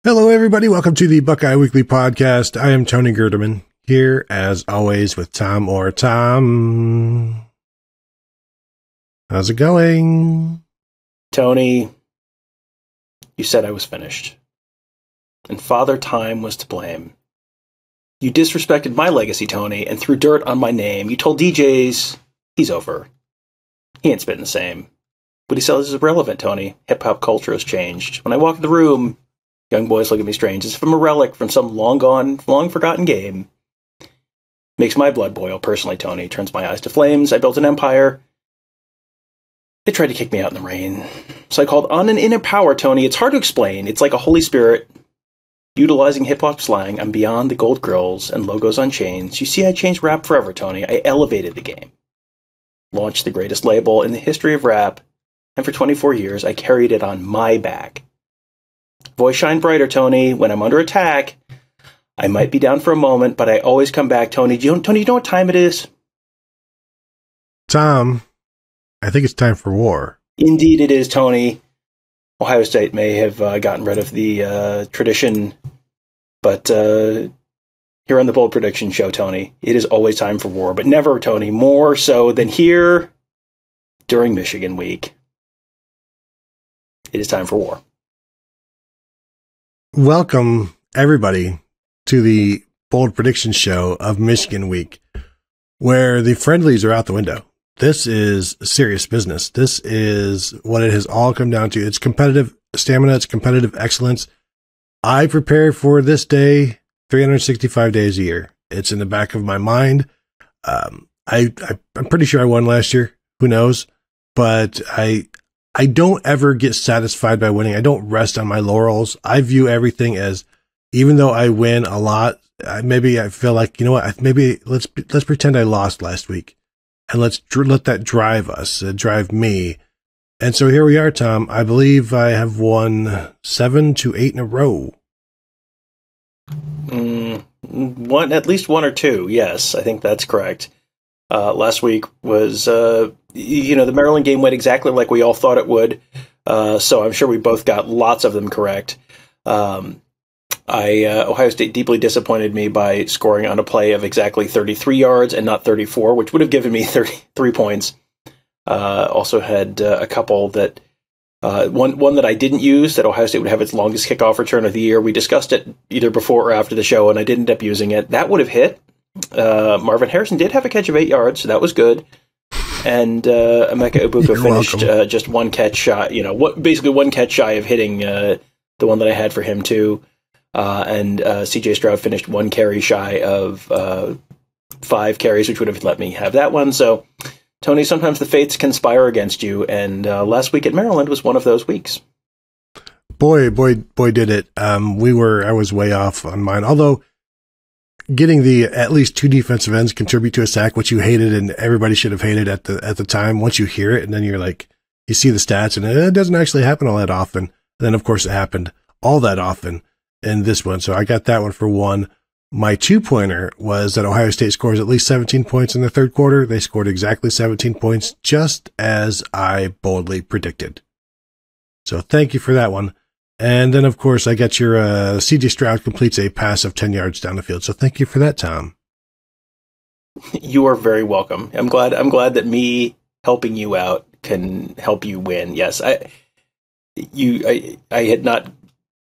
Hello, everybody. Welcome to the Buckeye Weekly Podcast. I am Tony Gerdeman, here as always with Tom Orr. Tom, how's it going? Tony, you said I was finished, and Father Time was to blame. You disrespected my legacy, Tony, and threw dirt on my name. You told DJs he's over. He ain't spitting the same. What he sells is irrelevant, Tony. Hip-hop culture has changed. When I walk in the room, young boys look at me strange, as if I'm a relic from some long-gone, long-forgotten game. Makes my blood boil, personally, Tony. Turns my eyes to flames. I built an empire. They tried to kick me out in the rain. So I called on an inner power, Tony. It's hard to explain. It's like a Holy Spirit. Utilizing hip-hop slang, I'm beyond the gold grills and logos on chains. You see, I changed rap forever, Tony. I elevated the game. Launched the greatest label in the history of rap. And for 24 years, I carried it on my back. Voice shine brighter, Tony. When I'm under attack, I might be down for a moment, but I always come back, Tony. Tony, you know what time it is? Tom, I think it's time for war. Indeed it is, Tony. Ohio State may have gotten rid of the tradition, but here on the Bold Prediction Show, Tony, it is always time for war, but never, Tony, more so than here during Michigan Week. It is time for war. Welcome, everybody, to the Bold Prediction Show of Michigan Week, where the friendlies are out the window. This is serious business. This is what it has all come down to. It's competitive stamina. It's competitive excellence. I prepare for this day 365 days a year. It's in the back of my mind. I'm pretty sure I won last year. Who knows? But I don't ever get satisfied by winning. I don't rest on my laurels. I view everything as, even though I win a lot, maybe I feel like, you know what, maybe let's pretend I lost last week, and let's let that drive us, drive me. And so here we are, Tom. I believe I have won 7 to 8 in a row. At least one or two. Yes, I think that's correct. Last week was, the Maryland game went exactly like we all thought it would. So I'm sure we both got lots of them correct. Ohio State deeply disappointed me by scoring on a play of exactly 33 yards and not 34, which would have given me 33 points. Also had a couple that, one that I didn't use, that Ohio State would have its longest kickoff return of the year. We discussed it either before or after the show, and I didn't end up using it. That would have hit. Marvin Harrison did have a catch of 8 yards, so that was good. And Emeka Egbuka finished just one catch shy, basically one catch shy of hitting the one that I had for him too. And CJ Stroud finished one carry shy of 5 carries, which would have let me have that one. So, Tony, sometimes the fates conspire against you, and last week at Maryland was one of those weeks. Boy, did it. I was way off on mine, although getting the at least 2 defensive ends contribute to a sack, which you hated and everybody should have hated at the time. Once you hear it, and then you're like, you see the stats, and it doesn't actually happen all that often. And then, of course, it happened all that often in this one. So I got that one for 1. My 2-pointer was that Ohio State scores at least 17 points in the third quarter. They scored exactly 17 points, just as I boldly predicted. So thank you for that one. And then, of course, I got your CJ Stroud completes a pass of 10 yards down the field. So thank you for that, Tom. You are very welcome. I'm glad that me helping you out can help you win. Yes, I had not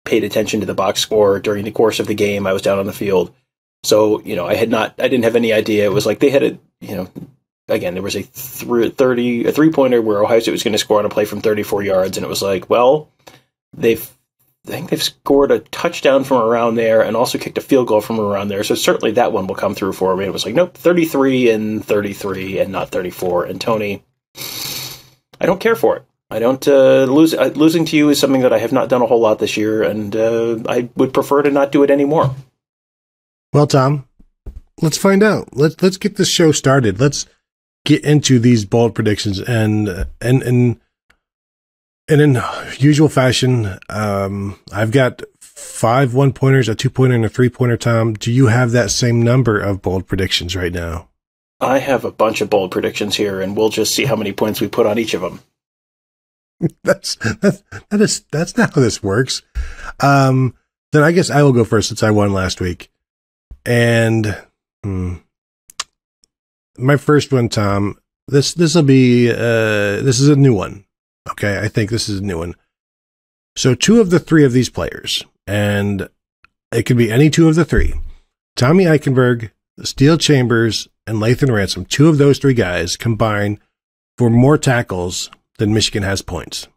paid attention to the box score during the course of the game. I was down on the field. So, I didn't have any idea. It was like they had again, there was a 3-pointer where Ohio State was going to score on a play from 34 yards. And it was like, well, I think they've scored a touchdown from around there and also kicked a field goal from around there. So certainly that one will come through for me. It was like, nope, 33 and 33 and not 34. And Tony, I don't care for it. I don't losing to you is something that I have not done a whole lot this year, and I would prefer to not do it anymore. Well, Tom, let's find out. Let's get this show started. Let's get into these bold predictions, and in usual fashion, I've got 5 1-pointers, a 2-pointer, and a 3-pointer. Tom, do you have that same number of bold predictions right now? I have a bunch of bold predictions here, and we'll just see how many points we put on each of them. That's not how this works. Then I guess I will go first since I won last week. And my first one, Tom, this will be, this is a new one. Okay, I think this is a new one. So 2 of the 3 of these players, and it could be any 2 of the 3, Tommy Eichenberg, Steele Chambers, and Lathan Ransom, 2 of those 3 guys combine for more tackles than Michigan has points.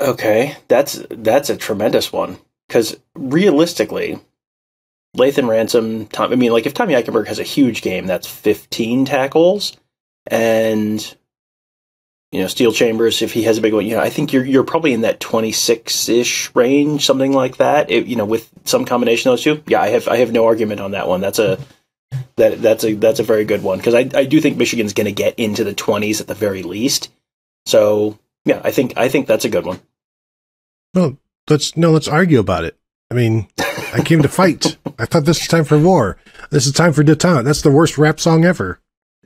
Okay, that's a tremendous one. Because realistically, Lathan Ransom, if Tommy Eichenberg has a huge game, that's 15 tackles. And, Steele Chambers, if he has a big one, I think you're probably in that 26-ish range, something like that. With some combination of those 2. Yeah, I have no argument on that one. That's a very good one, because I do think Michigan's going to get into the 20s at the very least. So yeah, I think that's a good one. Well, let's argue about it. I mean, I came to fight. I thought this was time for war. This is time for détente. That's the worst rap song ever.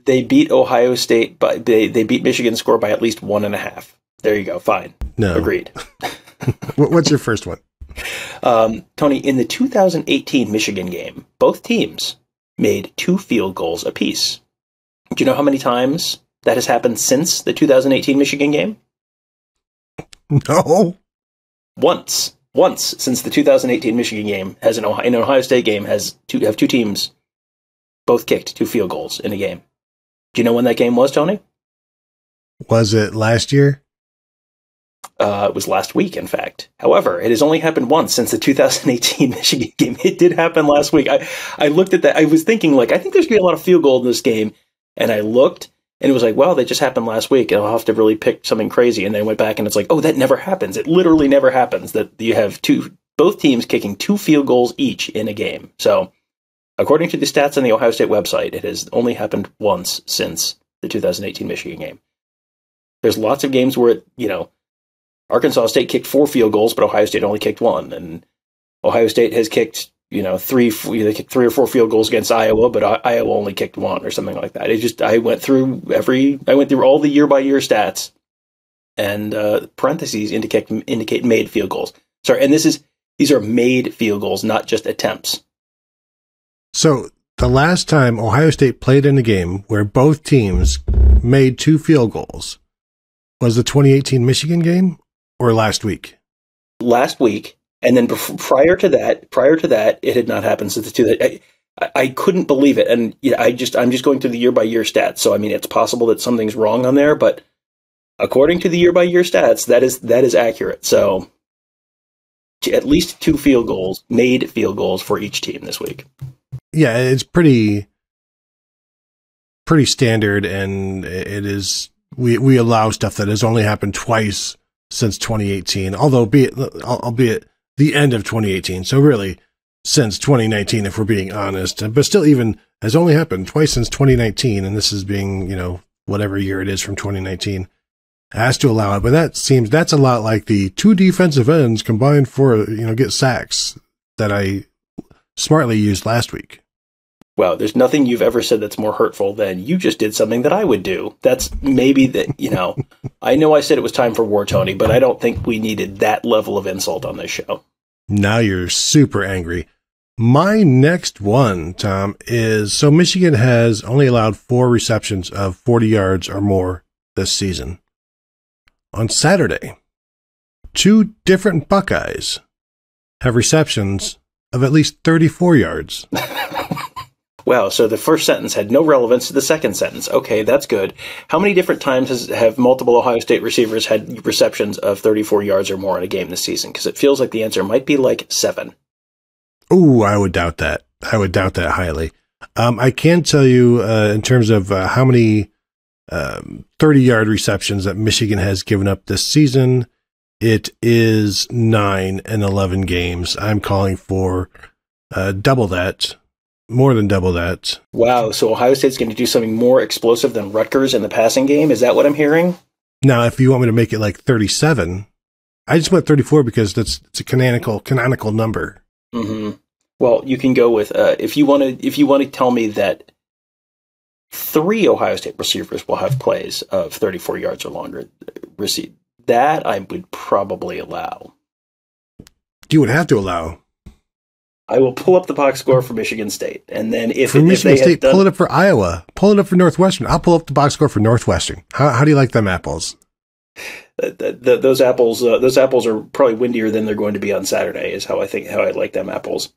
They beat Ohio State, but they beat Michigan's score by at least 1.5. There you go. Fine. No. Agreed. What's your first one? Tony, in the 2018 Michigan game, both teams made 2 field goals apiece. Do you know how many times that has happened since the 2018 Michigan game? No. Once since the 2018 Michigan game has an Ohio State game have 2 teams both kicked 2 field goals in a game. Do you know when that game was, Tony? Was it last year? It was last week, in fact. However, it has only happened once since the 2018 Michigan game. It did happen last week. I looked at that. I was thinking, I think there's going to be a lot of field goal in this game. And I looked, and it was like, well, they just happened last week, and I'll have to really pick something crazy. And then I went back, and it's like, oh, that never happens. It literally never happens that you have both teams kicking 2 field goals each in a game. So, according to the stats on the Ohio State website, it has only happened once since the 2018 Michigan game. There's lots of games where, Arkansas State kicked 4 field goals, but Ohio State only kicked 1. And Ohio State has kicked, 3 or 4 field goals against Iowa, but Iowa only kicked 1 or something like that. I went through all the year-by-year stats, and parentheses indicate made field goals. Sorry, and these are made field goals, not just attempts. So the last time Ohio State played in a game where both teams made 2 field goals was the 2018 Michigan game, or last week? Last week, and then prior to that, it had not happened since the 2. I couldn't believe it, and I'm just going through the year-by-year stats. So I mean, it's possible that something's wrong on there, but according to the year-by-year stats, that is accurate. So at least 2 made field goals for each team this week. Yeah, it's pretty standard, and it is. We allow stuff that has only happened twice since 2018, albeit the end of 2018. So really, since 2019, if we're being honest, but still, even has only happened twice since 2019, and this is being whatever year it is from 2019, has to allow it. But that's a lot like the 2 defensive ends combined for get sacks that I smartly used last week. Well, there's nothing you've ever said that's more hurtful than you just did something that I would do. That's maybe that, I know I said it was time for war, Tony, but I don't think we needed that level of insult on this show. Now you're super angry. My next one, Tom, is so Michigan has only allowed 4 receptions of 40 yards or more this season. On Saturday, 2 different Buckeyes have receptions of at least 34 yards. Wow, so the first sentence had no relevance to the second sentence. Okay, that's good. How many different times have multiple Ohio State receivers had receptions of 34 yards or more in a game this season? Because it feels like the answer might be 7. Ooh, I would doubt that. I would doubt that highly. I can tell you in terms of how many 30-yard receptions that Michigan has given up this season, it is 9 in 11 games. I'm calling for double that. More than double that. Wow, so Ohio State's going to do something more explosive than Rutgers in the passing game? Is that what I'm hearing? Now, if you want me to make it 37, I just went 34 because it's a canonical number. Mm-hmm. Well, you can go with if you want to tell me that 3 Ohio State receivers will have plays of 34 yards or longer received, that I would probably allow. you would have to allow. I will pull up the box score for Michigan State, and then for Michigan State, pull it up for Iowa, pull it up for Northwestern. I'll pull up the box score for Northwestern. How do you like them apples? Those apples are probably windier than they're going to be on Saturday. Is how I like them apples.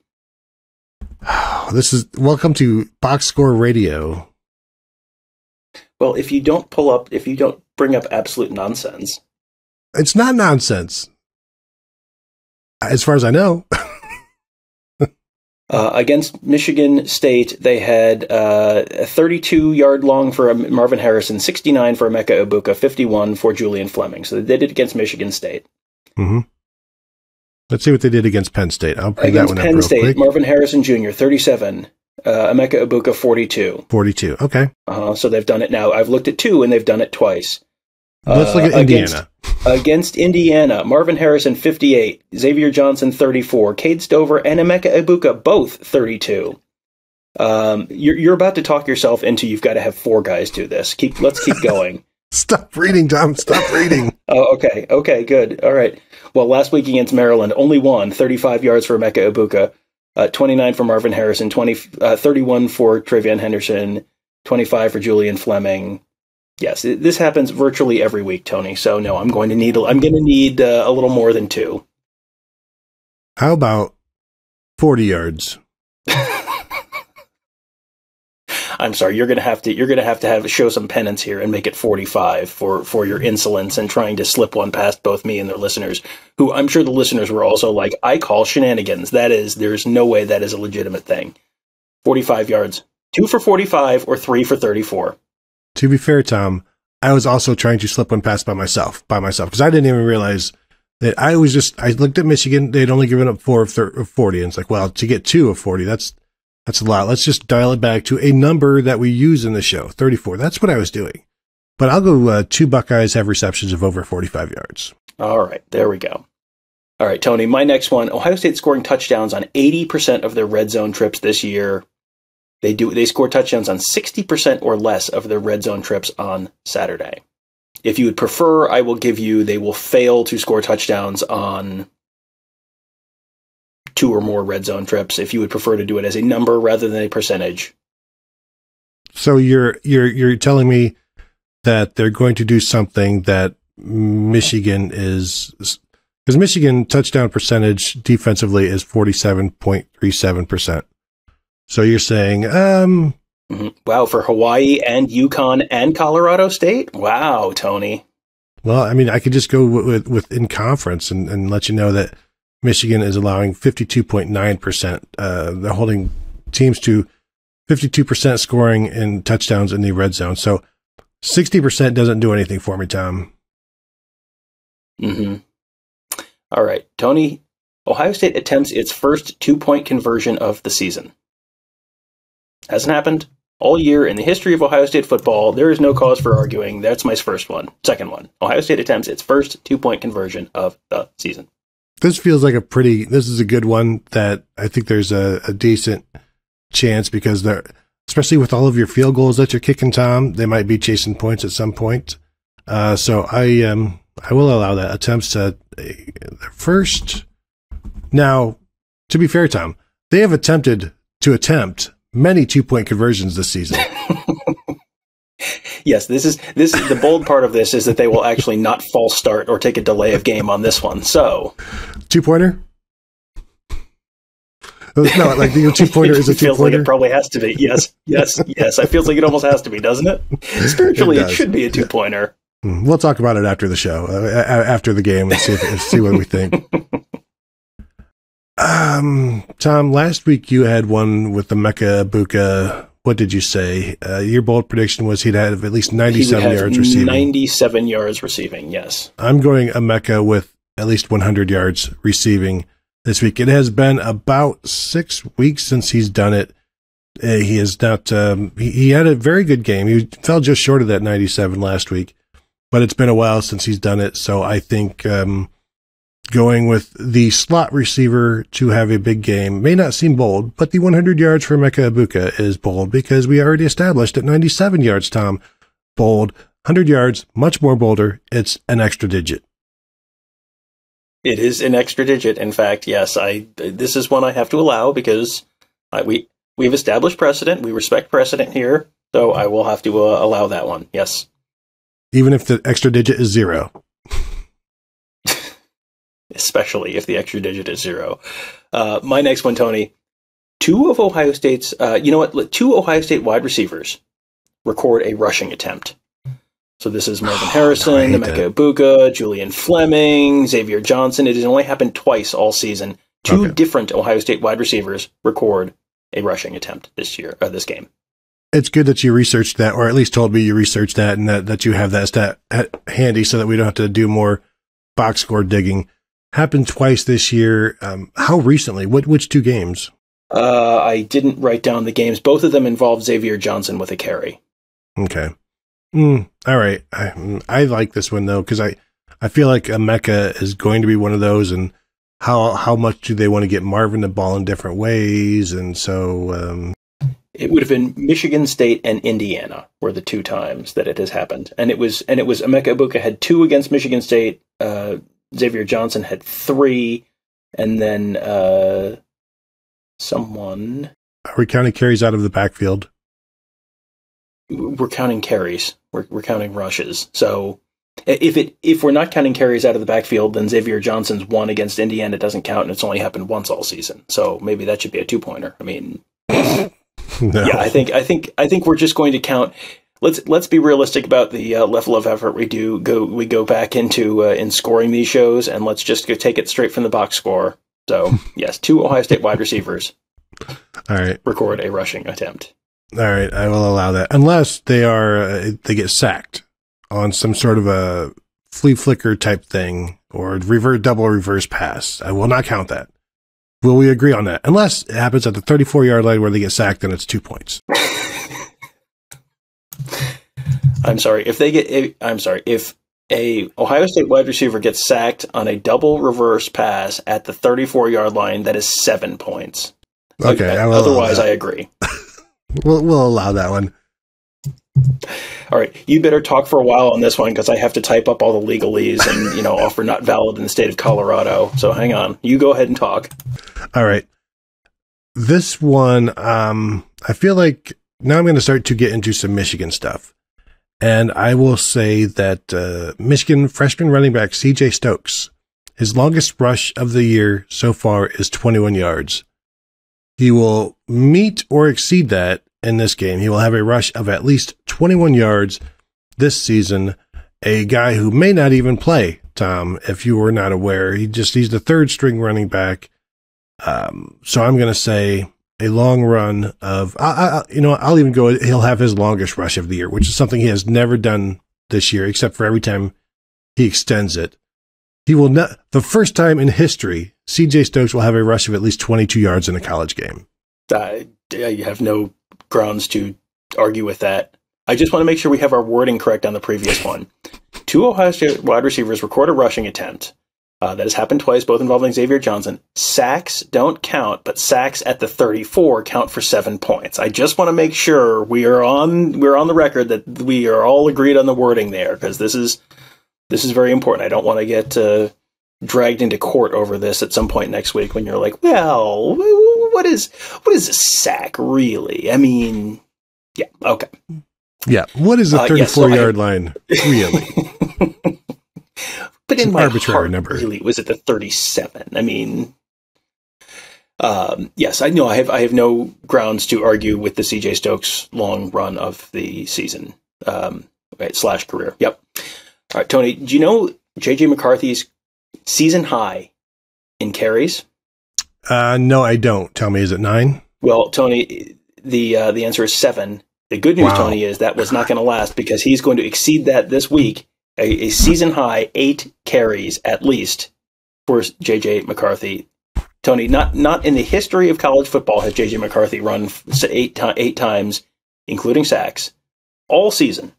This is welcome to Box Score Radio. Well, if you don't bring up absolute nonsense, it's not nonsense, as far as I know. Against Michigan State, they had a 32-yard long for Marvin Harrison, 69 for Emeka Egbuka, 51 for Julian Fleming. So they did it against Michigan State. Mm-hmm. Let's see what they did against Penn State. I'll bring that one up real quick. Penn State, Marvin Harrison Jr., 37. Emeka Egbuka, 42. 42, okay. So they've done it now. I've looked at 2, and they've done it twice. Let's look at Indiana. Against Indiana, Marvin Harrison, 58. Xavier Johnson, 34. Cade Stover and Emeka Egbuka, both 32. You're about to talk yourself into you've got to have 4 guys do this. Let's keep going. Stop reading, Tom. Stop reading. Oh, okay. Okay, good. All right. Well, last week against Maryland, only one, 35 yards for Emeka Egbuka, 29 for Marvin Harrison, 31 for Travion Henderson, 25 for Julian Fleming. Yes, this happens virtually every week, Tony. So no, I'm going to need a little more than 2. How about 40 yards? I'm sorry, you're going to have to show some penance here and make it 45 for your insolence and trying to slip one past both me and the listeners, who I'm sure the listeners were also like, I call shenanigans. There's no way that is a legitimate thing. 45 yards, 2 for 45 or 3 for 34. To be fair, Tom, I was also trying to slip one past by myself, because I didn't even realize that I looked at Michigan. They'd only given up 4 of 40. And it's like, well, to get 2 of 40, that's a lot. Let's just dial it back to a number that we use in the show, 34. That's what I was doing. But I'll go 2 Buckeyes have receptions of over 45 yards. All right, there we go. All right, Tony, my next one, Ohio State scoring touchdowns on 80% of their red zone trips this year. They score touchdowns on 60% or less of their red zone trips on Saturday. If you would prefer, I will give you they will fail to score touchdowns on 2 or more red zone trips. If you would prefer to do it as a number rather than a percentage. So you're telling me that they're going to do something that Michigan is, because Michigan touchdown percentage defensively is 47.37%. So you're saying, wow, for Hawaii and UConn and Colorado State? Wow, Tony. Well, I mean, I could just go with in conference and let you know that Michigan is allowing 52.9%. They're holding teams to 52% scoring in touchdowns in the red zone. So 60% doesn't do anything for me, Tom. Mm-hmm. All right, Tony. Ohio State attempts its first 2-point conversion of the season. Hasn't happened all year in the history of Ohio State football. There is no cause for arguing. That's my first one. Second one. Ohio State attempts its first 2-point conversion of the season. This feels like this is a good one that I think there's a decent chance because especially with all of your field goals that you're kicking, Tom, they might be chasing points at some point. So I will allow that attempts at first. Now, to be fair, Tom, they have attempted many 2-point conversions this season. Yes, this is the bold part of this is that they will actually not false start or take a delay of game on this one. So 2-pointer? No, like the 2-pointer is a 2-pointer. Feels like it probably has to be. Yes. It feels like it almost has to be, doesn't it? Spiritually, it should be a 2-pointer. We'll talk about it after the show, after the game, and see what we think. Tom, last week you had one with the Emeka Egbuka. What did you say? Your bold prediction was he'd have at least 97 yards receiving. 97 yards receiving, yes. I'm going Emeka with at least 100 yards receiving this week. It has been about 6 weeks since he's done it. He is not. He had a very good game. He fell just short of that 97 last week, but it's been a while since he's done it. So I think going with the slot receiver to have a big game may not seem bold, but the 100 yards for Emeka Egbuka is bold because we already established at 97 yards, Tom, bold. 100 yards, much more bolder. It's an extra digit. It is an extra digit. In fact, yes, this is one I have to allow because we've established precedent. We respect precedent here, so I will have to allow that one. Yes. Even if the extra digit is 0. Especially if the extra digit is 0. My next one, Tony. Two Ohio State wide receivers record a rushing attempt. So this is Marvin Harrison, Emeka Egbuka, Julian Fleming, Xavier Johnson. It has only happened twice all season. Two different Ohio State wide receivers record a rushing attempt this game. It's good that you researched that, or at least told me you researched that, and that you have that stat handy so that we don't have to do more box score digging. Happened twice this year. How recently? Which 2 games? I didn't write down the games. Both of them involved Xavier Johnson with a carry. Okay. All right. I like this one, though, because I feel like Emeka is going to be one of those, and how much do they want to get Marvin the ball in different ways? And so it would have been Michigan State and Indiana were the 2 times that it has happened. And it was Emeka Egbuka had 2 against Michigan State. Xavier Johnson had 3, and then someone. Are we counting carries out of the backfield? We're counting carries. We're counting rushes. So if we're not counting carries out of the backfield, then Xavier Johnson's 1 against Indiana doesn't count, and it's only happened once all season. So maybe that should be a 2-pointer. I mean, no. Yeah, I think we're just going to count. Let's be realistic about the level of effort we go back into in scoring these shows, and let's just go take it straight from the box score. So yes, 2 Ohio State wide receivers. All right, record a rushing attempt. All right, I will allow that unless they get sacked on some sort of a flea flicker type thing or double reverse pass. I will not count that. Will we agree on that? Unless it happens at the 34-yard line where they get sacked, then it's 2 points. I'm sorry. If a Ohio State wide receiver gets sacked on a double reverse pass at the 34-yard line, that is 7 points. Okay. Otherwise, I agree. We'll allow that one. All right. You better talk for a while on this one because I have to type up all the legalese and, offer not valid in the state of Colorado. So hang on. You go ahead and talk. All right. This one, I feel like now I'm going to start to get into some Michigan stuff. And I will say that Michigan freshman running back CJ Stokes, his longest rush of the year so far is 21 yards. He will meet or exceed that in this game. He will have a rush of at least 21 yards this season. A guy who may not even play, Tom, if you were not aware. He's the 3rd string running back. So I'm going to say a long run of, I'll even go, he'll have his longest rush of the year, which is something he has never done this year, except for every time he extends it. He will not, the first time in history, CJ Stokes will have a rush of at least 22 yards in a college game. You have no grounds to argue with that. I just want to make sure we have our wording correct on the previous one. 2 Ohio State wide receivers record a rushing attempt. That has happened twice, both involving Xavier Johnson. Sacks don't count, but sacks at the 34 count for 7 points. I just want to make sure we're on the record that we are all agreed on the wording there, because this is very important. I don't want to get dragged into court over this at some point next week when you're like, well, what is a sack really? I mean, yeah, okay. Yeah, what is a 34-yard line really? But in my arbitrary heart, number. Really, was it the 37? I mean, yes, I know I have no grounds to argue with the CJ Stokes long run of the season / career. Yep. All right, Tony, do you know JJ McCarthy's season high in carries? No, I don't. Tell me, is it 9? Well, Tony, the answer is 7. The good news, Tony, is that was not going to last because he's going to exceed that this week. A season high 8 carries at least for JJ McCarthy. Tony, not in the history of college football has JJ McCarthy run 8 times, including sacks, all season.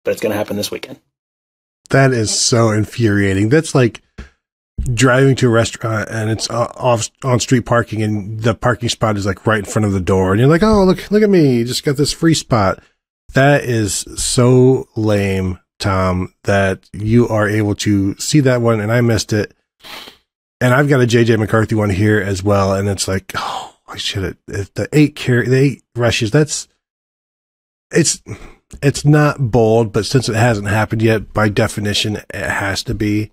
But it's going to happen this weekend. That is so infuriating. That's like driving to a restaurant and it's off on street parking and the parking spot is like right in front of the door. And you're like, oh, look at me. You just got this free spot. That is so lame, Tom, that you are able to see that one and I missed it. And I've got a JJ McCarthy one here as well. And it's like, oh, I should have the 8 rushes. It's not bold, but since it hasn't happened yet, by definition, it has to be.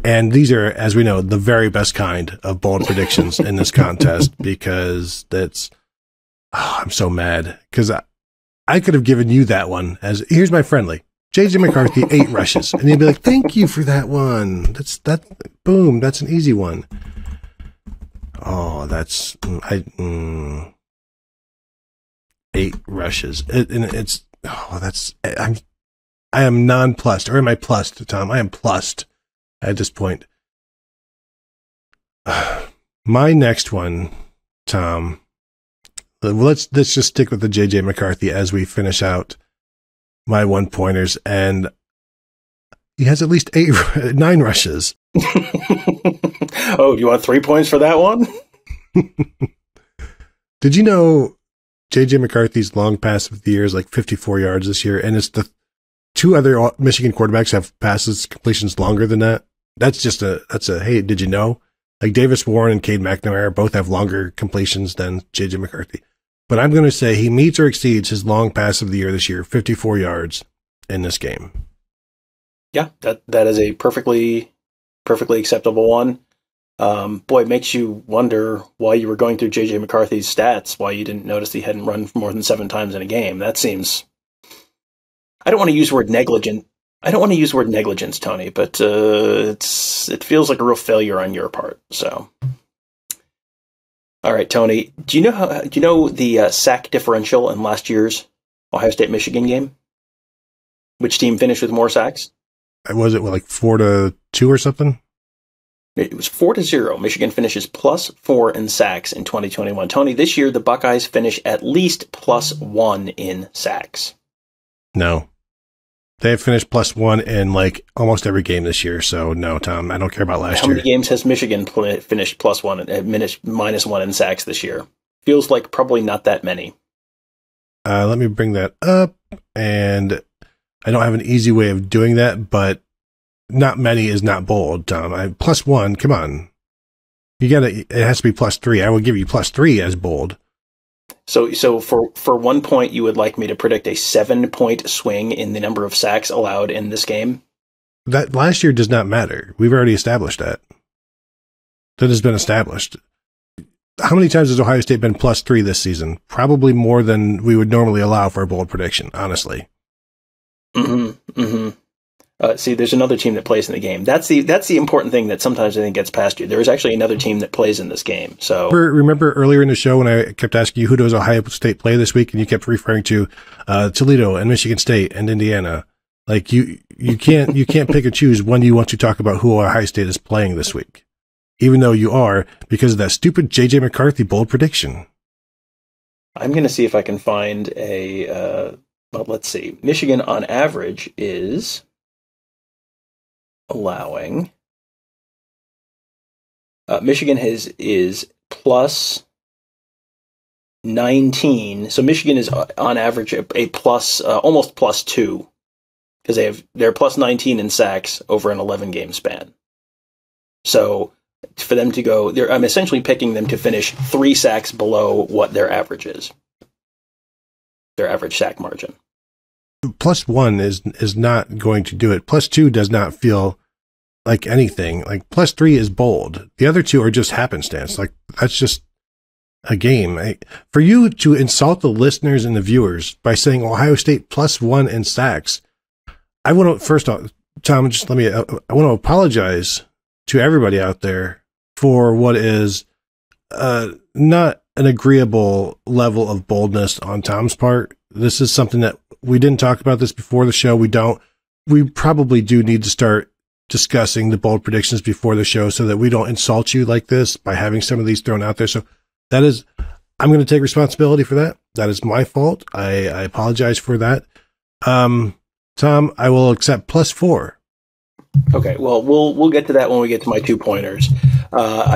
And these are, as we know, the very best kind of bold predictions in this contest, because I'm so mad, because I could have given you that one as, here's my friendly JJ McCarthy, 8 rushes. And you'd be like, thank you for that one. Boom. That's an easy one. Oh, 8 rushes. I am nonplussed. Or am I plussed, Tom? I am plussed at this point. My next one, Tom, let's just stick with the JJ McCarthy as we finish out my 1-pointers, and he has at least 9 rushes. Oh, do you want 3 points for that one? Did you know JJ McCarthy's long pass of the year is like 54 yards this year, and it's the 2 other Michigan quarterbacks have passes completions longer than that? That's a hey, did you know? Like Davis Warren and Cade McNamara both have longer completions than JJ McCarthy. But I'm going to say he meets or exceeds his long pass of the year this year, 54 yards in this game. Yeah, that is a perfectly acceptable one. Boy, it makes you wonder why you were going through JJ McCarthy's stats, why you didn't notice he hadn't run more than 7 times in a game. That seems, I don't want to use the word negligent. I don't want to use the word negligence, Tony, but it feels like a real failure on your part. So, all right, Tony, do you know the sack differential in last year's Ohio State Michigan game? Which team finished with more sacks? Was it like 4-2 or something? It was 4-0. Michigan finishes +4 in sacks in 2021. Tony, this year the Buckeyes finish at least +1 in sacks. No. They have finished +1 in like almost every game this year. So no, Tom, I don't care about last year. How many games has Michigan finished +1 and -1 in sacks this year? Feels like probably not that many. Let me bring that up. And I don't have an easy way of doing that, but not many is not bold, Tom. +1, come on. It has to be +3. I will give you +3 as bold. So for 1 point, you would like me to predict a 7-point swing in the number of sacks allowed in this game? That last year does not matter. We've already established that. That has been established. How many times has Ohio State been +3 this season? Probably more than we would normally allow for a bold prediction, honestly. Mm-hmm. Mm-hmm. See, there's another team that plays in the game. That's the important thing that sometimes I think gets past you. There is actually another team that plays in this game. So remember earlier in the show when I kept asking you who does Ohio State play this week, and you kept referring to Toledo and Michigan State and Indiana. Like you can't pick and choose when you want to talk about who Ohio State is playing this week, even though you are, because of that stupid JJ McCarthy bold prediction. I'm going to see if I can find a. Well, let's see. Michigan on average is allowing. Michigan is +19. So Michigan is on average a plus, almost +2, because they're +19 in sacks over an 11-game span. So for them to go, I'm essentially picking them to finish 3 sacks below what their average is. Their average sack margin. +1 is not going to do it. +2 does not feel like anything. Like +3 is bold. The other 2 are just happenstance. Like that's just a game. For you to insult the listeners and the viewers by saying Ohio State +1 in sacks, I want to first off, Tom, I want to apologize to everybody out there for what is not an agreeable level of boldness on Tom's part. This is something that we didn't talk about this before the show. We probably do need to start discussing the bold predictions before the show so that we don't insult you like this by having some of these thrown out there. So I'm going to take responsibility for that. That is my fault. I apologize for that. Tom, I will accept +4. Okay, well, we'll get to that when we get to my 2-pointers.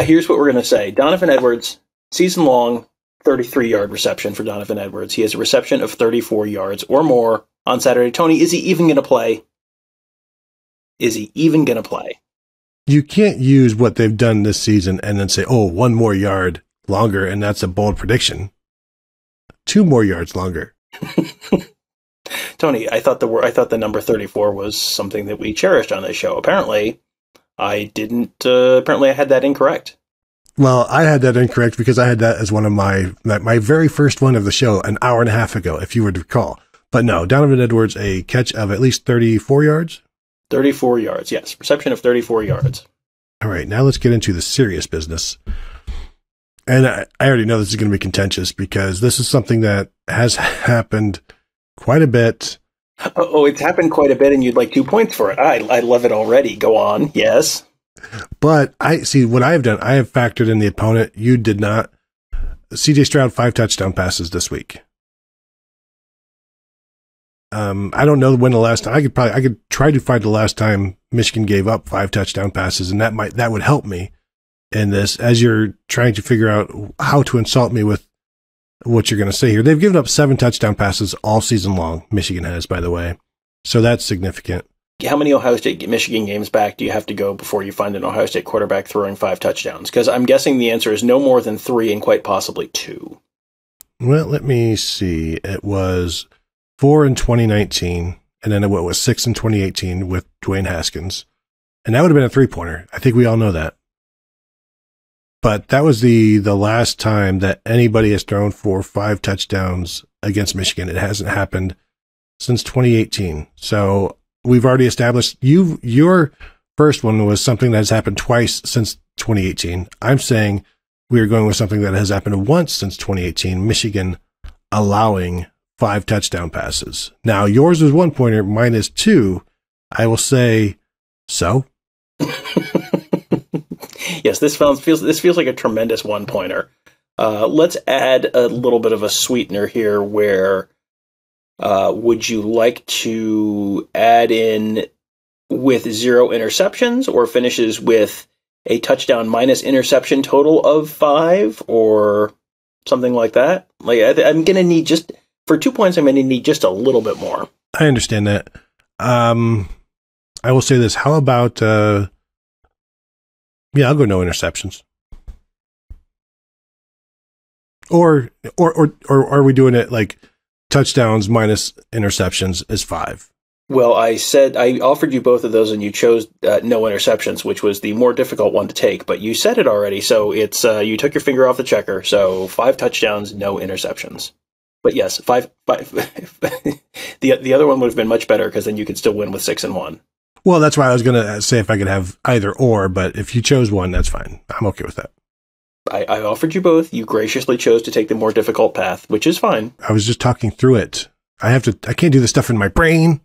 Here's what we're going to say. Donovan Edwards, season-long, 33-yard reception for Donovan Edwards. He has a reception of 34 yards or more on Saturday. Tony, is he even going to play? Is he even going to play? you can't use what they've done this season and then say, oh, 1 more yard longer, and that's a bold prediction. 2 more yards longer. Tony, I thought the number 34 was something that we cherished on this show. Apparently, I didn't. Apparently, I had that incorrect. Well, I had that incorrect because I had that as one of my very first one of the show an hour and a half ago, if you would recall. But no, Donovan Edwards, a catch of at least 34 yards? 34 yards, yes. Reception of 34 yards. All right, now let's get into the serious business. And I already know this is going to be contentious because this is something that has happened quite a bit. Oh, it's happened quite a bit, and you'd like 2 points for it. I love it already. Go on. Yes. But I see what I have done. I have factored in the opponent. You did not. CJ Stroud, 5 touchdown passes this week. I don't know when the last time. I could try to find the last time Michigan gave up 5 touchdown passes, and that would help me in this as you're trying to figure out how to insult me with what you're going to say here. They've given up 7 touchdown passes all season long. Michigan has, by the way. So that's significant. How many Ohio State Michigan games back do you have to go before you find an Ohio State quarterback throwing 5 touchdowns? Because I'm guessing the answer is no more than 3 and quite possibly 2. Well, let me see. It was 4 in 2019, and then it was 6 in 2018 with Dwayne Haskins. And that would have been a 3-pointer. I think we all know that. But that was the last time that anybody has thrown for 5 touchdowns against Michigan. It hasn't happened since 2018. So we've already established your first one was something that has happened twice since 2018. I'm saying we are going with something that has happened once since 2018, Michigan allowing 5 touchdown passes. Now, yours was 1-pointer, mine is 2. I will say so. Yes, this feels like a tremendous 1-pointer. Let's add a little bit of a sweetener here where would you like to add in with 0 interceptions or finishes with a touchdown minus interception total of 5 or something like that? Like I'm going to need just for 2 points, I'm going to need just a little bit more. I understand that. I will say this. How about, I'll go no interceptions. Or are we doing it like touchdowns minus interceptions is 5? Well, I offered you both of those and you chose no interceptions, which was the more difficult one to take, but you said it already. So it's, you took your finger off the checker. So 5 touchdowns, no interceptions. But yes, 5. The other one would have been much better because then you could still win with 6 and 1. Well, that's why I was going to say if I could have either or, but if you chose one, that's fine. I'm okay with that. I offered you both. You graciously chose to take the more difficult path, which is fine. I was just talking through it. I can't do this stuff in my brain.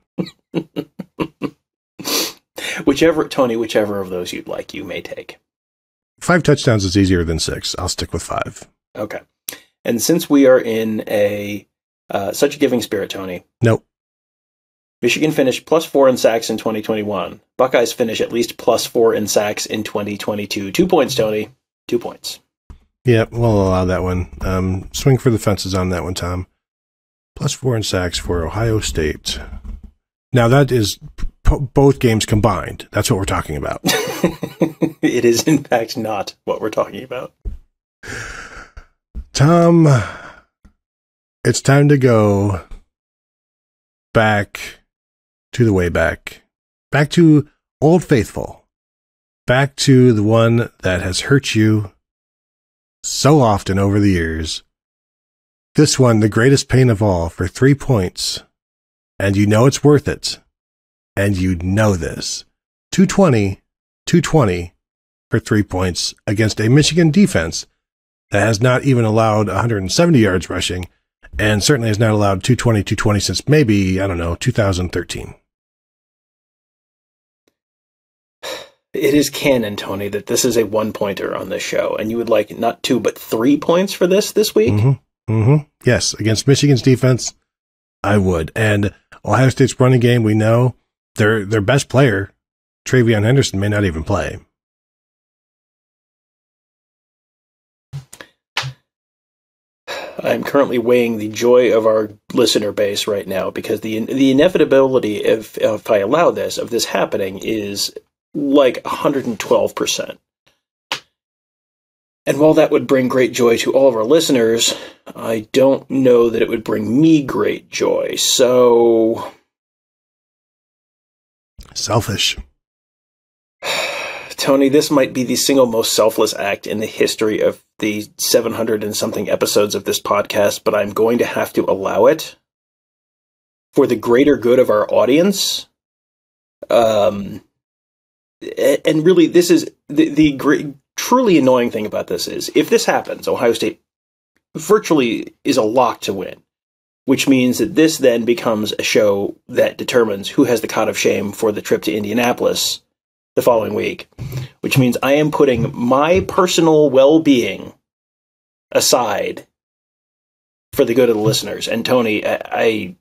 Whichever of those you'd like, you may take. 5 touchdowns is easier than 6. I'll stick with 5. Okay. And since we are in such a giving spirit, Tony. Nope. Michigan finished +4 in sacks in 2021. Buckeyes finish at least +4 in sacks in 2022. 2 points, Tony. 2 points. Yeah, we'll allow that one. Swing for the fences on that one, Tom. +4 in sacks for Ohio State. Now that is both games combined. That's what we're talking about. It is, in fact, not what we're talking about. Tom, it's time to go back to the way back to Old Faithful, back to the one that has hurt you so often over the years. This one, the greatest pain of all, for 3 points, and you know it's worth it, and you know this. 220 for 3 points against a Michigan defense that has not even allowed 170 yards rushing, and certainly has not allowed 220 since maybe, 2013. It is canon, Tony, that this is a 1-pointer on this show, and you would like not 2 but 3 points for this week? Mm-hmm. Yes, against Michigan's defense, I would. And Ohio State's running game, we know their best player, Travion Henderson, may not even play. I'm currently weighing the joy of our listener base right now because the inevitability, if I allow this, of this happening is like 112%. And while that would bring great joy to all of our listeners, I don't know that it would bring me great joy. So... selfish. Tony, this might be the single most selfless act in the history of the 700 and something episodes of this podcast, but I'm going to have to allow it for the greater good of our audience. And really, this is the great, truly annoying thing about this is, if this happens, Ohio State virtually is a lock to win, which means that this then becomes a show that determines who has the cot of shame for the trip to Indianapolis the following week, which means I am putting my personal well-being aside for the good of the listeners. And Tony, the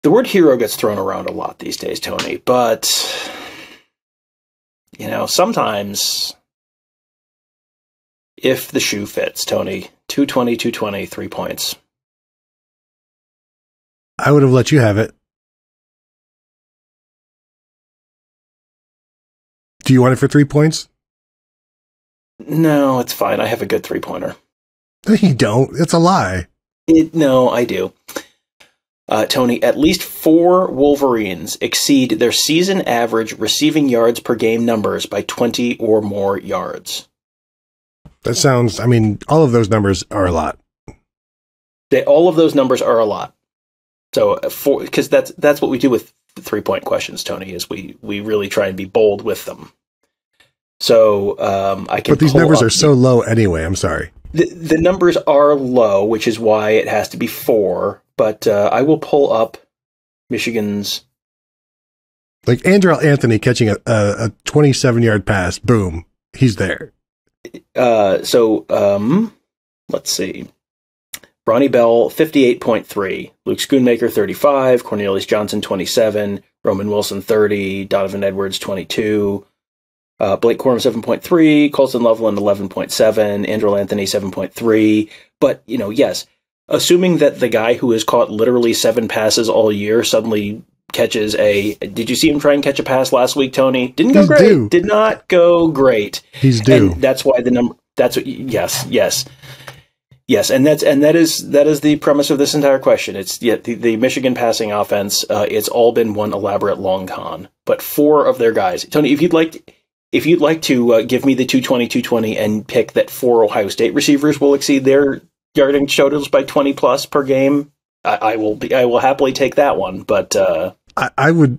word hero gets thrown around a lot these days, Tony, but, you know, sometimes if the shoe fits, Tony, 220, 3 points. I would have let you have it. Do you want it for 3 points? No, it's fine. I have a good 3-pointer. No, you don't. It's a lie. No, I do. Tony, at least 4 Wolverines exceed their season average receiving yards per game numbers by 20 or more yards. That sounds, I mean, all of those numbers are a lot. All of those numbers are a lot. So, because that's what we do with the 3-point questions, Tony, is we really try and be bold with them. So, I can. But these numbers are so low anyway. I'm sorry. The numbers are low, which is why it has to be 4. But I will pull up Michigan's. Like Andrew Anthony catching a 27-yard pass. Boom. He's there. So, let's see. Ronnie Bell, 58.3. Luke Schoonmaker, 35. Cornelius Johnson, 27. Roman Wilson, 30. Donovan Edwards, 22. Blake Corum, 7.3. Colston Loveland, 11.7. Andrew Anthony, 7.3. But, you know, yes, assuming that the guy who has caught literally 7 passes all year suddenly catches did you see him try and catch a pass last week, Tony? Didn't go great. Due. Did not go great. He's due. And that's why the number, yes. And that is the premise of this entire question. It's the Michigan passing offense. It's all been one elaborate long con, but 4 of their guys, Tony, if you'd like to give me the 220 and pick that 4 Ohio State receivers will exceed their yardage totals by 20 plus per game, I will happily take that one. But I will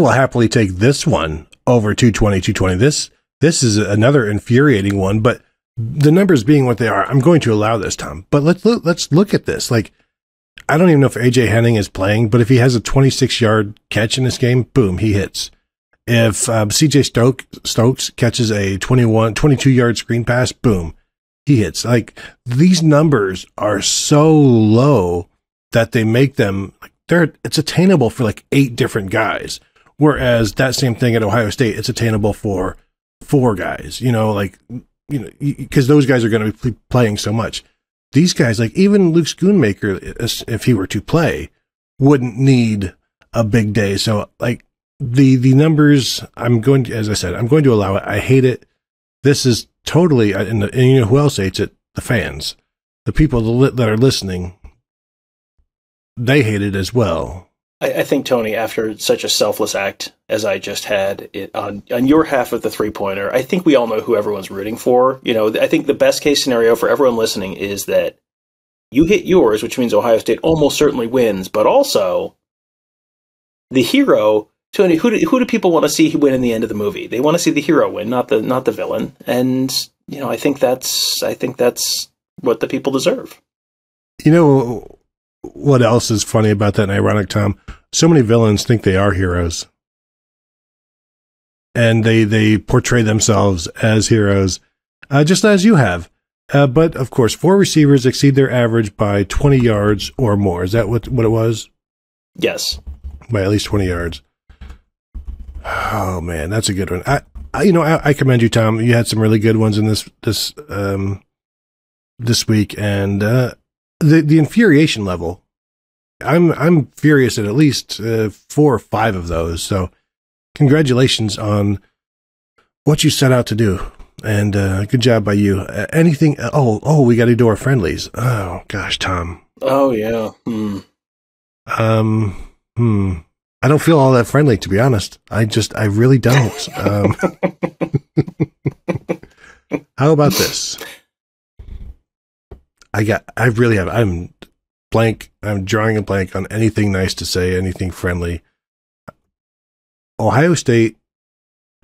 happily take this one over 220. This is another infuriating one, but the numbers being what they are, I'm going to allow this, Tom. But let's look at this. Like, I don't even know if AJ Henning is playing, but if he has a 26-yard catch in this game, boom, he hits. If CJ Stokes catches a 22-yard screen pass, boom, he hits. Like, these numbers are so low that they make them, it's attainable for like 8 different guys. Whereas that same thing at Ohio State, it's attainable for 4 guys, because those guys are going to be playing so much. These guys, like even Luke Schoonmaker, if he were to play, wouldn't need a big day. So like the numbers, I'm going to allow it. I hate it. This is totally, and you know who else hates it? The fans, the people that are listening, they hate it as well. I think, Tony, after such a selfless act as I just had on your half of the 3-pointer, I think we all know who everyone's rooting for. You know, I think the best case scenario for everyone listening is that you hit yours, which means Ohio State almost certainly wins, but also the hero, Tony, who do people want to see win in the end of the movie? They want to see the hero win, not the villain. And, you know, I think that's what the people deserve. You know, what else is funny about that and ironic, Tom? So many villains think they are heroes. And they portray themselves as heroes, just as you have. But, of course, 4 receivers exceed their average by 20 yards or more. Is that what it was? Yes. By at least 20 yards. Oh, man, that's a good one. I commend you, Tom. You had some really good ones in this week. And the infuriation level, I'm furious at least 4 or 5 of those. So congratulations on what you set out to do. And good job by you. Anything? We got to do our friendlies. Oh, gosh, Tom. Oh, yeah. I don't feel all that friendly, to be honest. I really don't. How about this? I'm blank. I'm drawing a blank on anything nice to say, anything friendly. Ohio State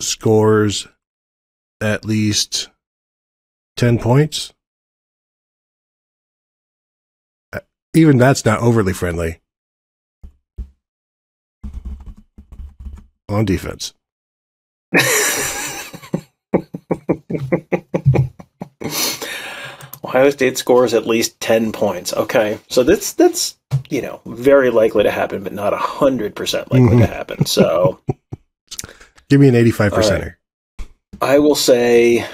scores at least 10 points. Even that's not overly friendly. On defense. Ohio State scores at least 10 points. Okay. So that's very likely to happen, but not 100% likely to happen. So give me an 85%er. I will say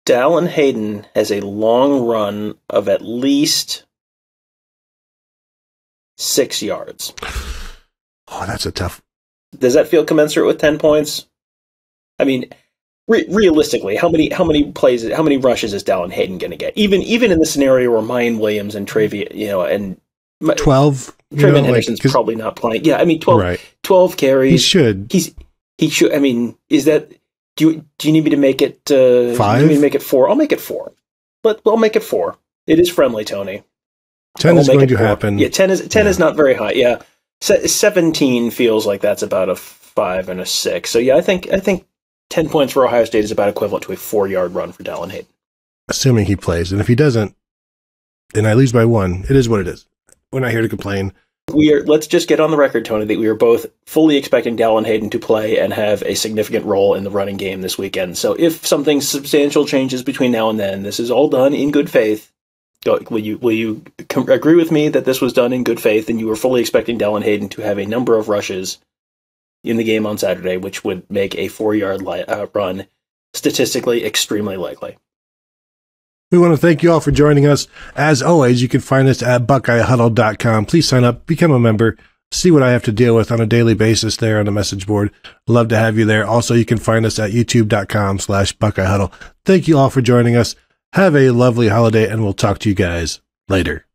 Dallin Hayden has a long run of at least 6 yards. Oh, that's a tough. Does that feel commensurate with 10 points? I mean, realistically, how many rushes is Dallin Hayden going to get? Even in the scenario where Mayan Williams and 12. Trayvon Henderson's probably not playing. Yeah, I mean 12. Right. 12 carries. He should. He should. I mean, is that? Do you need me to make it 5? Do you need me to make it 4? I'll make it 4. I'll make it 4. It is friendly, Tony. 10 is going to happen. Yeah, 10 is not very high. Yeah. 17 feels like that's about a 5 and a 6. So yeah, I think 10 points for Ohio State is about equivalent to a 4-yard run for Dallin Hayden. Assuming he plays. And if he doesn't, and I lose by 1, it is what it is. We're not here to complain. Let's just get on the record, Tony, that we are both fully expecting Dallin Hayden to play and have a significant role in the running game this weekend. So if something substantial changes between now and then, this is all done in good faith. Will you agree with me that this was done in good faith and you were fully expecting Dallin Hayden to have a number of rushes in the game on Saturday, which would make a 4-yard run statistically extremely likely? We want to thank you all for joining us. As always, you can find us at BuckeyeHuddle.com. Please sign up, become a member, see what I have to deal with on a daily basis there on the message board. Love to have you there. Also, you can find us at youtube.com/BuckeyeHuddle. Thank you all for joining us. Have a lovely holiday, and we'll talk to you guys later.